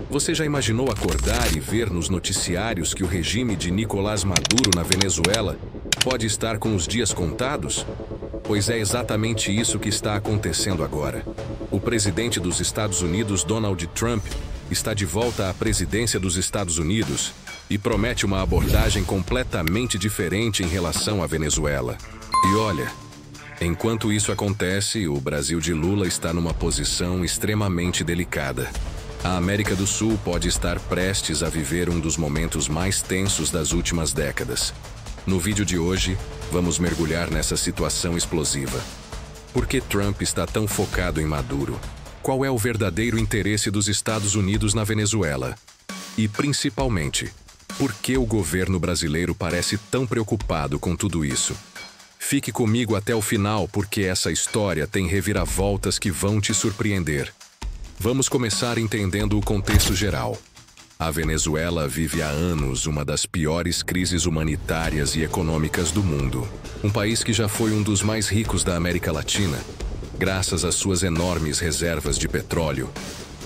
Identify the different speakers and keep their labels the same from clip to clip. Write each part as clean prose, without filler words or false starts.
Speaker 1: Você já imaginou acordar e ver nos noticiários que o regime de Nicolás Maduro na Venezuela pode estar com os dias contados? Pois é exatamente isso que está acontecendo agora. O presidente dos Estados Unidos, Donald Trump, está de volta à presidência dos Estados Unidos e promete uma abordagem completamente diferente em relação à Venezuela. E olha, enquanto isso acontece, o Brasil de Lula está numa posição extremamente delicada. A América do Sul pode estar prestes a viver um dos momentos mais tensos das últimas décadas. No vídeo de hoje, vamos mergulhar nessa situação explosiva. Por que Trump está tão focado em Maduro? Qual é o verdadeiro interesse dos Estados Unidos na Venezuela? E, principalmente, por que o governo brasileiro parece tão preocupado com tudo isso? Fique comigo até o final, porque essa história tem reviravoltas que vão te surpreender. Vamos começar entendendo o contexto geral. A Venezuela vive há anos uma das piores crises humanitárias e econômicas do mundo. Um país que já foi um dos mais ricos da América Latina, graças às suas enormes reservas de petróleo,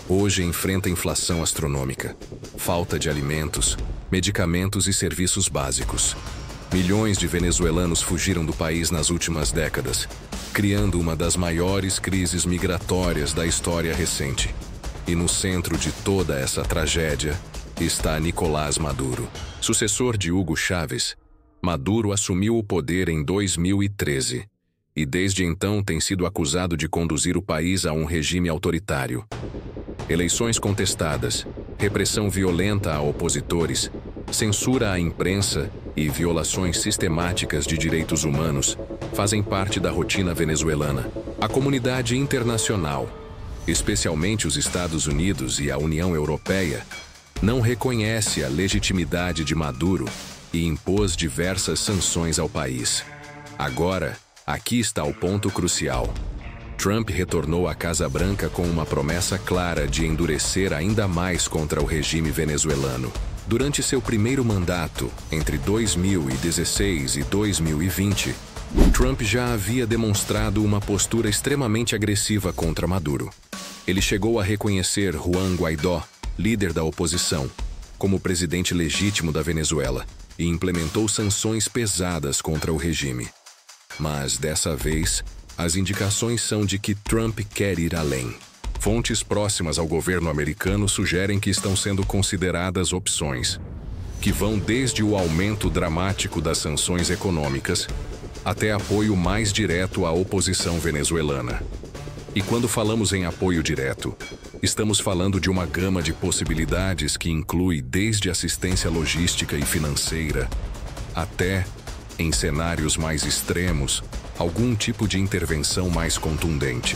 Speaker 1: hoje enfrenta inflação astronômica, falta de alimentos, medicamentos e serviços básicos. Milhões de venezuelanos fugiram do país nas últimas décadas, criando uma das maiores crises migratórias da história recente. E no centro de toda essa tragédia está Nicolás Maduro. Sucessor de Hugo Chávez, Maduro assumiu o poder em 2013 e desde então tem sido acusado de conduzir o país a um regime autoritário. Eleições contestadas, repressão violenta a opositores, censura à imprensa e violações sistemáticas de direitos humanos fazem parte da rotina venezuelana. A comunidade internacional, especialmente os Estados Unidos e a União Europeia, não reconhece a legitimidade de Maduro e impôs diversas sanções ao país. Agora, aqui está o ponto crucial. Trump retornou à Casa Branca com uma promessa clara de endurecer ainda mais contra o regime venezuelano. Durante seu primeiro mandato, entre 2016 e 2020, Trump já havia demonstrado uma postura extremamente agressiva contra Maduro. Ele chegou a reconhecer Juan Guaidó, líder da oposição, como presidente legítimo da Venezuela e implementou sanções pesadas contra o regime. Mas, dessa vez, as indicações são de que Trump quer ir além. Fontes próximas ao governo americano sugerem que estão sendo consideradas opções, que vão desde o aumento dramático das sanções econômicas até apoio mais direto à oposição venezuelana. E quando falamos em apoio direto, estamos falando de uma gama de possibilidades que inclui desde assistência logística e financeira até, em cenários mais extremos, algum tipo de intervenção mais contundente.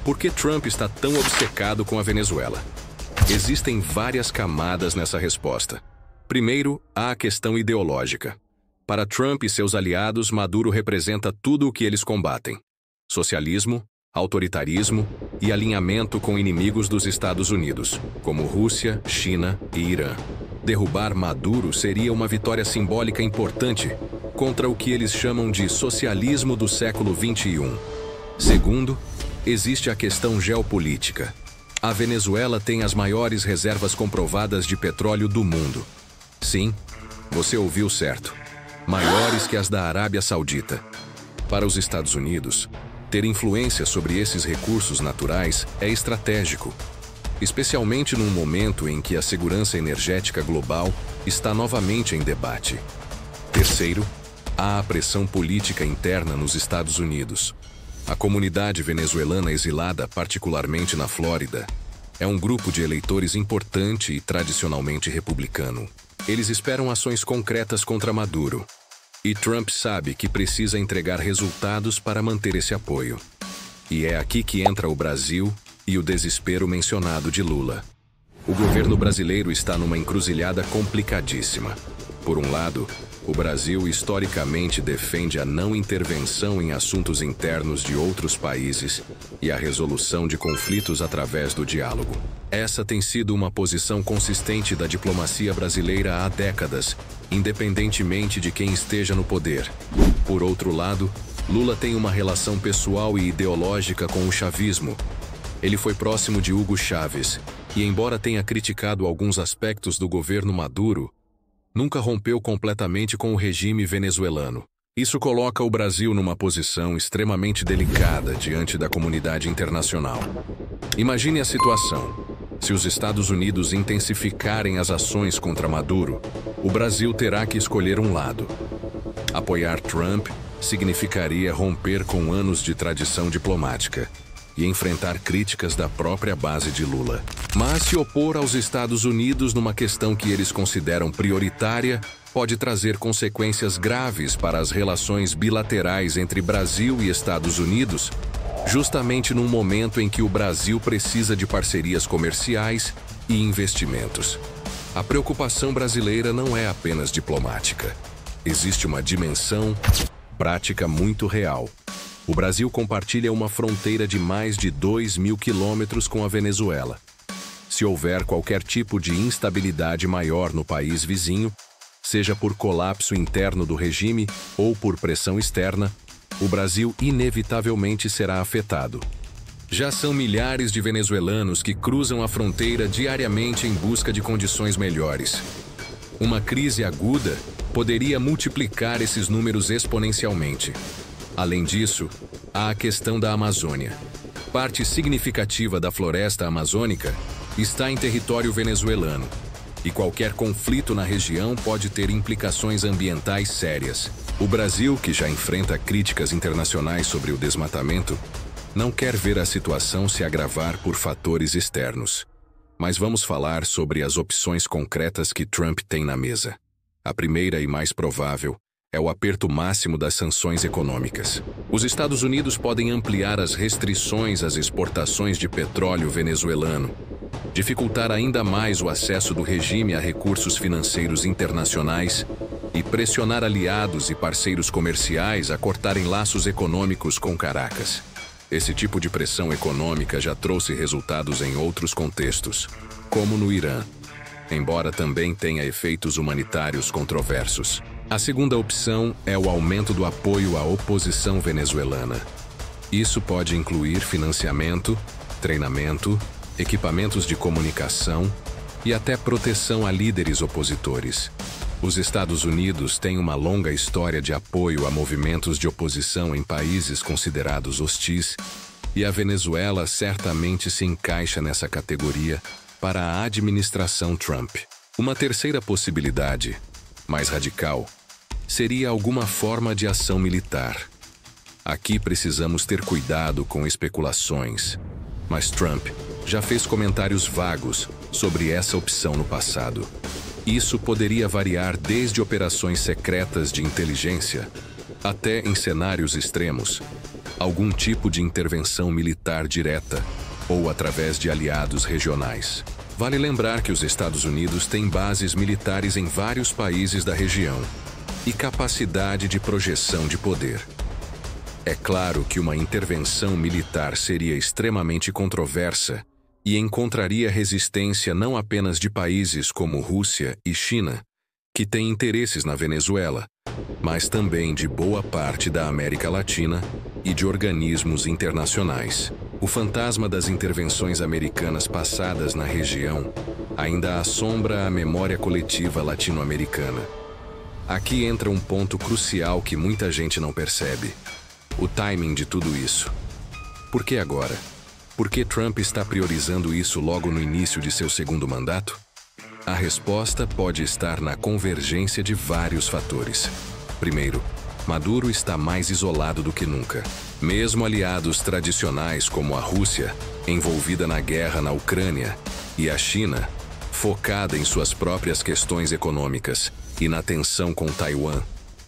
Speaker 1: Por que Trump está tão obcecado com a Venezuela? Existem várias camadas nessa resposta. Primeiro, há a questão ideológica. Para Trump e seus aliados, Maduro representa tudo o que eles combatem: socialismo, autoritarismo e alinhamento com inimigos dos Estados Unidos, como Rússia, China e Irã. Derrubar Maduro seria uma vitória simbólica importante contra o que eles chamam de socialismo do século XXI. Segundo, existe a questão geopolítica. A Venezuela tem as maiores reservas comprovadas de petróleo do mundo. Sim, você ouviu certo. Maiores que as da Arábia Saudita. Para os Estados Unidos, ter influência sobre esses recursos naturais é estratégico, especialmente num momento em que a segurança energética global está novamente em debate. Terceiro, há a pressão política interna nos Estados Unidos. A comunidade venezuelana exilada, particularmente na Flórida, é um grupo de eleitores importante e tradicionalmente republicano. Eles esperam ações concretas contra Maduro. E Trump sabe que precisa entregar resultados para manter esse apoio. E é aqui que entra o Brasil e o desespero mencionado de Lula. O governo brasileiro está numa encruzilhada complicadíssima. Por um lado, o Brasil historicamente defende a não intervenção em assuntos internos de outros países e a resolução de conflitos através do diálogo. Essa tem sido uma posição consistente da diplomacia brasileira há décadas, independentemente de quem esteja no poder. Por outro lado, Lula tem uma relação pessoal e ideológica com o chavismo. Ele foi próximo de Hugo Chávez E embora tenha criticado alguns aspectos do governo Maduro, nunca rompeu completamente com o regime venezuelano. Isso coloca o Brasil numa posição extremamente delicada diante da comunidade internacional. Imagine a situação. Se os Estados Unidos intensificarem as ações contra Maduro, o Brasil terá que escolher um lado. Apoiar Trump significaria romper com anos de tradição diplomática e enfrentar críticas da própria base de Lula. Mas se opor aos Estados Unidos numa questão que eles consideram prioritária, pode trazer consequências graves para as relações bilaterais entre Brasil e Estados Unidos, justamente num momento em que o Brasil precisa de parcerias comerciais e investimentos. A preocupação brasileira não é apenas diplomática. Existe uma dimensão prática muito real. O Brasil compartilha uma fronteira de mais de 2.000 quilômetros com a Venezuela. Se houver qualquer tipo de instabilidade maior no país vizinho, seja por colapso interno do regime ou por pressão externa, o Brasil inevitavelmente será afetado. Já são milhares de venezuelanos que cruzam a fronteira diariamente em busca de condições melhores. Uma crise aguda poderia multiplicar esses números exponencialmente. Além disso, há a questão da Amazônia. Parte significativa da floresta amazônica está em território venezuelano, e qualquer conflito na região pode ter implicações ambientais sérias. O Brasil, que já enfrenta críticas internacionais sobre o desmatamento, não quer ver a situação se agravar por fatores externos. Mas vamos falar sobre as opções concretas que Trump tem na mesa. A primeira e mais provável é o aperto máximo das sanções econômicas. Os Estados Unidos podem ampliar as restrições às exportações de petróleo venezuelano, dificultar ainda mais o acesso do regime a recursos financeiros internacionais e pressionar aliados e parceiros comerciais a cortarem laços econômicos com Caracas. Esse tipo de pressão econômica já trouxe resultados em outros contextos, como no Irã, embora também tenha efeitos humanitários controversos. A segunda opção é o aumento do apoio à oposição venezuelana. Isso pode incluir financiamento, treinamento, equipamentos de comunicação e até proteção a líderes opositores. Os Estados Unidos têm uma longa história de apoio a movimentos de oposição em países considerados hostis, e a Venezuela certamente se encaixa nessa categoria para a administração Trump. Uma terceira possibilidade, mais radical, seria alguma forma de ação militar. Aqui precisamos ter cuidado com especulações, mas Trump já fez comentários vagos sobre essa opção no passado. Isso poderia variar desde operações secretas de inteligência até, em cenários extremos, algum tipo de intervenção militar direta ou através de aliados regionais. Vale lembrar que os Estados Unidos têm bases militares em vários países da região e capacidade de projeção de poder. É claro que uma intervenção militar seria extremamente controversa e encontraria resistência não apenas de países como Rússia e China, que têm interesses na Venezuela, mas também de boa parte da América Latina e de organismos internacionais. O fantasma das intervenções americanas passadas na região ainda assombra a memória coletiva latino-americana. Aqui entra um ponto crucial que muita gente não percebe: o timing de tudo isso. Por que agora? Por que Trump está priorizando isso logo no início de seu segundo mandato? A resposta pode estar na convergência de vários fatores. Primeiro, Maduro está mais isolado do que nunca. Mesmo aliados tradicionais como a Rússia, envolvida na guerra na Ucrânia, e a China, focada em suas próprias questões econômicas e na tensão com Taiwan,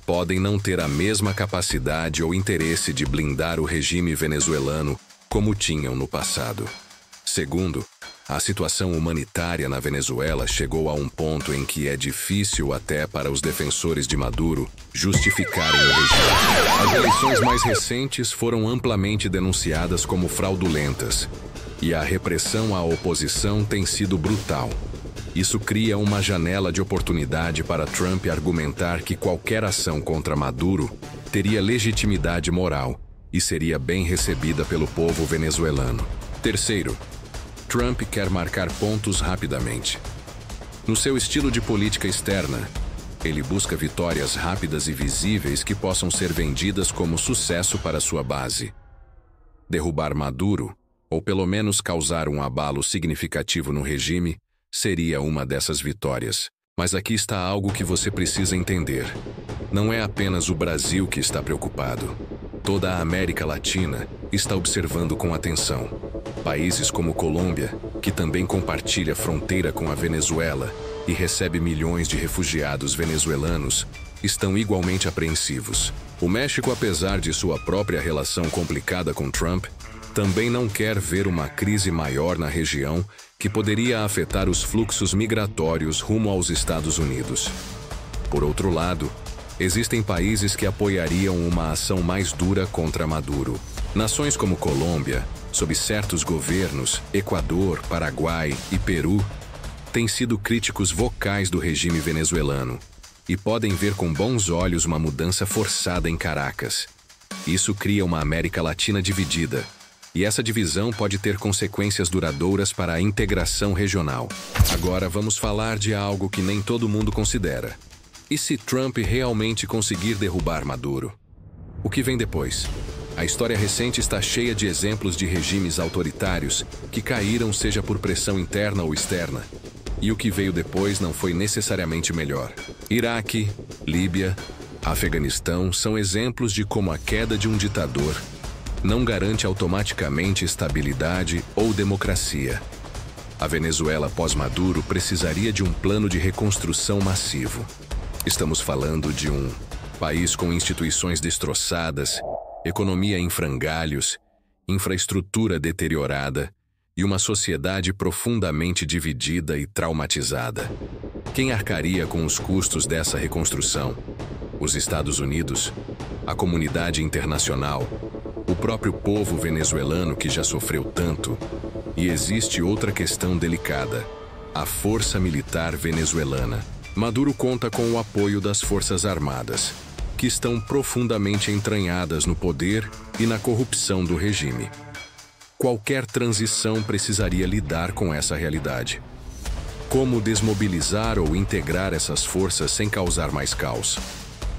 Speaker 1: podem não ter a mesma capacidade ou interesse de blindar o regime venezuelano como tinham no passado. Segundo, a situação humanitária na Venezuela chegou a um ponto em que é difícil até para os defensores de Maduro justificarem o regime. As eleições mais recentes foram amplamente denunciadas como fraudulentas, e a repressão à oposição tem sido brutal. Isso cria uma janela de oportunidade para Trump argumentar que qualquer ação contra Maduro teria legitimidade moral e seria bem recebida pelo povo venezuelano. Terceiro, Trump quer marcar pontos rapidamente. No seu estilo de política externa, ele busca vitórias rápidas e visíveis que possam ser vendidas como sucesso para sua base. Derrubar Maduro, ou pelo menos causar um abalo significativo no regime, seria uma dessas vitórias. Mas aqui está algo que você precisa entender. Não é apenas o Brasil que está preocupado. Toda a América Latina está observando com atenção. Países como Colômbia, que também compartilha fronteira com a Venezuela e recebe milhões de refugiados venezuelanos, estão igualmente apreensivos. O México, apesar de sua própria relação complicada com Trump, também não quer ver uma crise maior na região que poderia afetar os fluxos migratórios rumo aos Estados Unidos. Por outro lado, existem países que apoiariam uma ação mais dura contra Maduro. Nações como Colômbia, sob certos governos, Equador, Paraguai e Peru, têm sido críticos vocais do regime venezuelano e podem ver com bons olhos uma mudança forçada em Caracas. Isso cria uma América Latina dividida, e essa divisão pode ter consequências duradouras para a integração regional. Agora vamos falar de algo que nem todo mundo considera. E se Trump realmente conseguir derrubar Maduro? O que vem depois? A história recente está cheia de exemplos de regimes autoritários que caíram seja por pressão interna ou externa. E o que veio depois não foi necessariamente melhor. Iraque, Líbia, Afeganistão são exemplos de como a queda de um ditador não garante automaticamente estabilidade ou democracia. A Venezuela pós-Maduro precisaria de um plano de reconstrução massivo. Estamos falando de um país com instituições destroçadas, economia em frangalhos, infraestrutura deteriorada e uma sociedade profundamente dividida e traumatizada. Quem arcaria com os custos dessa reconstrução? Os Estados Unidos? A comunidade internacional? O próprio povo venezuelano que já sofreu tanto? E existe outra questão delicada: a força militar venezuelana. Maduro conta com o apoio das Forças Armadas, que estão profundamente entranhadas no poder e na corrupção do regime. Qualquer transição precisaria lidar com essa realidade. Como desmobilizar ou integrar essas forças sem causar mais caos?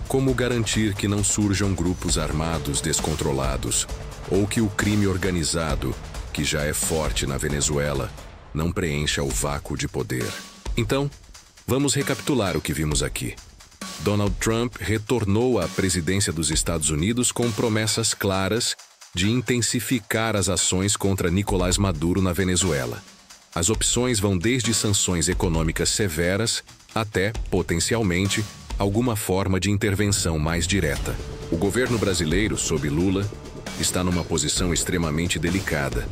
Speaker 1: Como garantir que não surjam grupos armados descontrolados ou que o crime organizado, que já é forte na Venezuela, não preencha o vácuo de poder? Então, vamos recapitular o que vimos aqui. Donald Trump retornou à presidência dos Estados Unidos com promessas claras de intensificar as ações contra Nicolás Maduro na Venezuela. As opções vão desde sanções econômicas severas até, potencialmente, alguma forma de intervenção mais direta. O governo brasileiro, sob Lula, está numa posição extremamente delicada,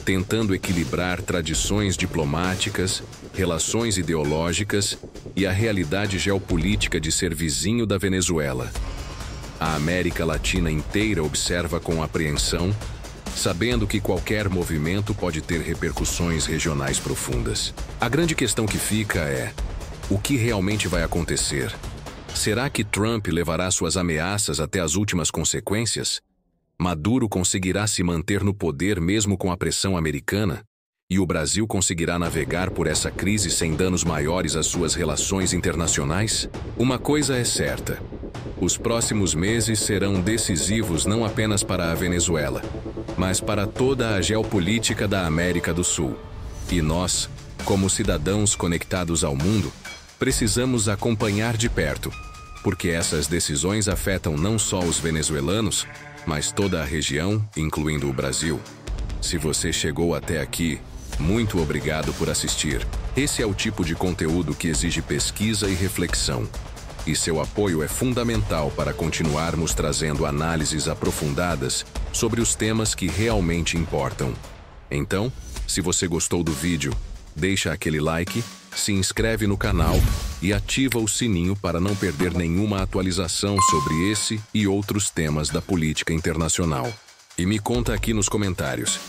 Speaker 1: tentando equilibrar tradições diplomáticas, relações ideológicas e a realidade geopolítica de ser vizinho da Venezuela. A América Latina inteira observa com apreensão, sabendo que qualquer movimento pode ter repercussões regionais profundas. A grande questão que fica é: o que realmente vai acontecer? Será que Trump levará suas ameaças até as últimas consequências? Maduro conseguirá se manter no poder mesmo com a pressão americana? E o Brasil conseguirá navegar por essa crise sem danos maiores às suas relações internacionais? Uma coisa é certa: os próximos meses serão decisivos não apenas para a Venezuela, mas para toda a geopolítica da América do Sul. E nós, como cidadãos conectados ao mundo, precisamos acompanhar de perto, porque essas decisões afetam não só os venezuelanos, mas toda a região, incluindo o Brasil. Se você chegou até aqui, muito obrigado por assistir. Esse é o tipo de conteúdo que exige pesquisa e reflexão, e seu apoio é fundamental para continuarmos trazendo análises aprofundadas sobre os temas que realmente importam. Então, se você gostou do vídeo, deixa aquele like, se inscreve no canal e ativa o sininho para não perder nenhuma atualização sobre esse e outros temas da política internacional. E me conta aqui nos comentários: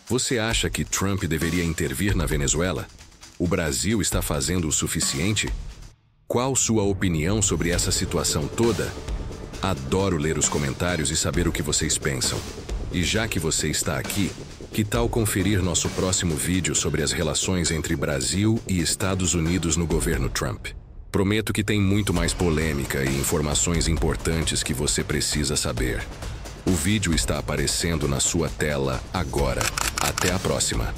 Speaker 1: você acha que Trump deveria intervir na Venezuela? O Brasil está fazendo o suficiente? Qual sua opinião sobre essa situação toda? Adoro ler os comentários e saber o que vocês pensam. E já que você está aqui, Que tal conferir nosso próximo vídeo sobre as relações entre Brasil e Estados Unidos no governo Trump? Prometo que tem muito mais polêmica e informações importantes que você precisa saber. O vídeo está aparecendo na sua tela agora. Até a próxima!